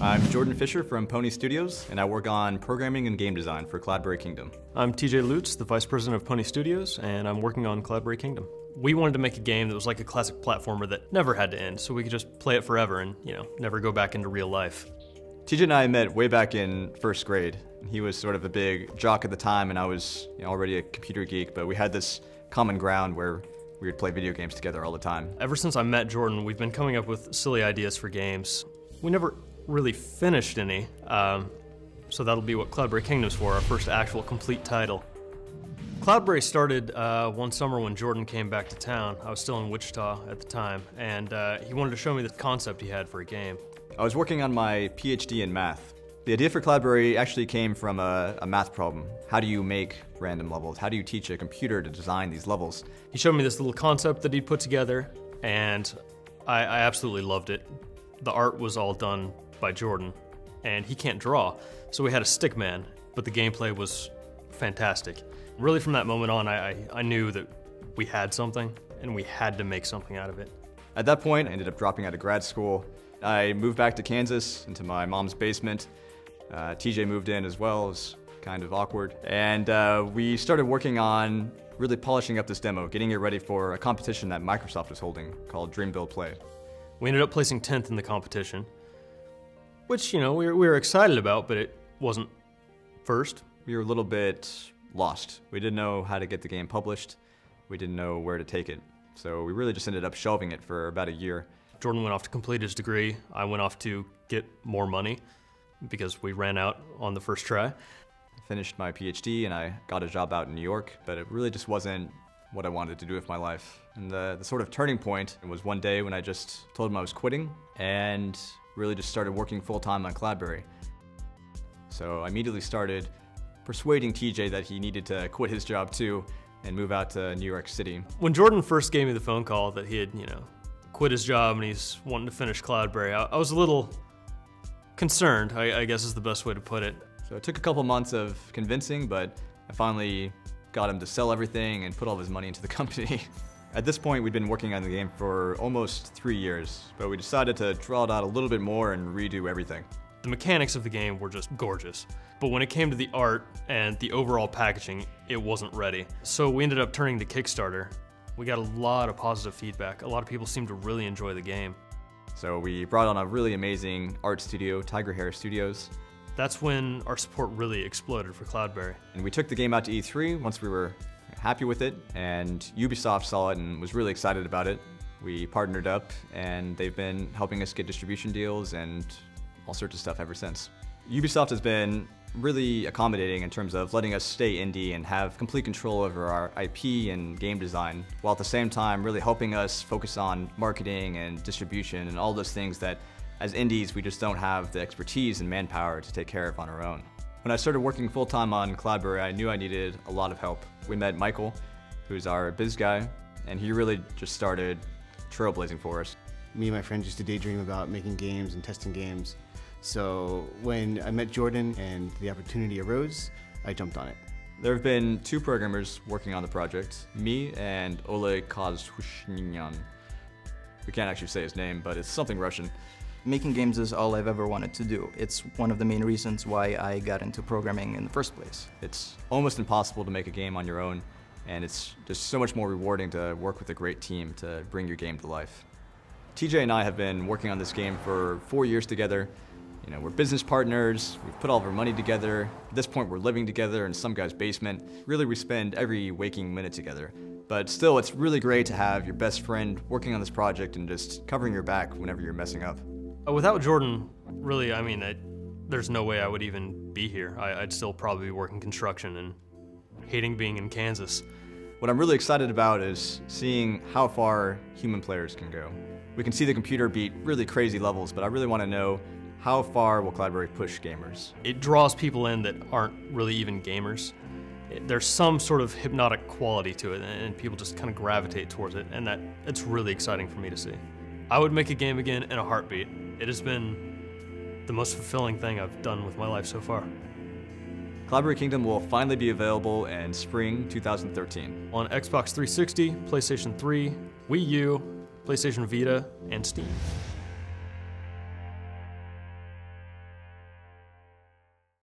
I'm Jordan Fisher from Pony Studios, and I work on programming and game design for CloudBerry Kingdom. I'm TJ Lutz, the Vice President of Pony Studios, and I'm working on CloudBerry Kingdom. We wanted to make a game that was like a classic platformer that never had to end, so we could just play it forever and, never go back into real life. TJ and I met way back in first grade. He was sort of a big jock at the time, and I was already a computer geek, but we had this common ground where we would play video games together all the time. Ever since I met Jordan, we've been coming up with silly ideas for games. We never really finished any, so that'll be what CloudBerry Kingdom's for, our first actual complete title. CloudBerry started one summer when Jordan came back to town. I was still in Wichita at the time, and he wanted to show me the concept he had for a game. I was working on my PhD in math. The idea for CloudBerry actually came from a math problem. How do you make random levels? How do you teach a computer to design these levels? He showed me this little concept that he'd put together, and I absolutely loved it. The art was all done by Jordan, and he can't draw, so we had a stick man, but the gameplay was fantastic. Really from that moment on, I knew that we had something, and we had to make something out of it. At that point, I ended up dropping out of grad school. I moved back to Kansas, into my mom's basement. TJ moved in as well. It was kind of awkward. And we started working on really polishing up this demo, getting it ready for a competition that Microsoft was holding called Dream Build Play. We ended up placing 10th in the competition, which, we were excited about, but it wasn't first. We were a little bit lost. We didn't know how to get the game published. We didn't know where to take it. So we really just ended up shelving it for about a year. Jordan went off to complete his degree. I went off to get more money because we ran out on the first try. I finished my PhD and I got a job out in New York, but it really just wasn't what I wanted to do with my life. And the sort of turning point was one day when I just told him I was quitting and really just started working full-time on CloudBerry. So I immediately started persuading TJ that he needed to quit his job too and move out to New York City. When Jordan first gave me the phone call that he had, quit his job and he's wanting to finish CloudBerry, I was a little concerned, I guess is the best way to put it. So it took a couple months of convincing, but I finally got him to sell everything and put all of his money into the company. At this point, we'd been working on the game for almost 3 years, but we decided to draw it out a little bit more and redo everything. The mechanics of the game were just gorgeous, but when it came to the art and the overall packaging, it wasn't ready. So we ended up turning to Kickstarter. We got a lot of positive feedback. A lot of people seemed to really enjoy the game. So we brought on a really amazing art studio, Tiger Hair Studios. That's when our support really exploded for CloudBerry. And we took the game out to E3 once we were happy with it, and Ubisoft saw it and was really excited about it. We partnered up, and they've been helping us get distribution deals and all sorts of stuff ever since. Ubisoft has been really accommodating in terms of letting us stay indie and have complete control over our IP and game design, while at the same time really helping us focus on marketing and distribution and all those things that as indies we just don't have the expertise and manpower to take care of on our own. When I started working full-time on CloudBerry, I knew I needed a lot of help. We met Michael, who's our biz guy, and he really just started trailblazing for us. Me and my friends used to daydream about making games and testing games. So when I met Jordan and the opportunity arose, I jumped on it. There have been 2 programmers working on the project, me and Oleg Kozhushnyan. We can't actually say his name, but it's something Russian. Making games is all I've ever wanted to do. It's one of the main reasons why I got into programming in the first place. It's almost impossible to make a game on your own, and it's just so much more rewarding to work with a great team to bring your game to life. TJ and I have been working on this game for 4 years together. We're business partners, we've put all of our money together. At this point, we're living together in some guy's basement. Really, we spend every waking minute together. But still, it's really great to have your best friend working on this project and just covering your back whenever you're messing up. Without Jordan, really, there's no way I would even be here. I'd still probably be working construction and hating being in Kansas. What I'm really excited about is seeing how far human players can go. We can see the computer beat really crazy levels, but I really want to know how far will CloudBerry push gamers? It draws people in that aren't really even gamers. There's some sort of hypnotic quality to it, and people just kind of gravitate towards it, and it's really exciting for me to see. I would make a game again in a heartbeat. It has been the most fulfilling thing I've done with my life so far. CloudBerry Kingdom will finally be available in spring 2013. On Xbox 360, PlayStation 3, Wii U, PlayStation Vita, and Steam.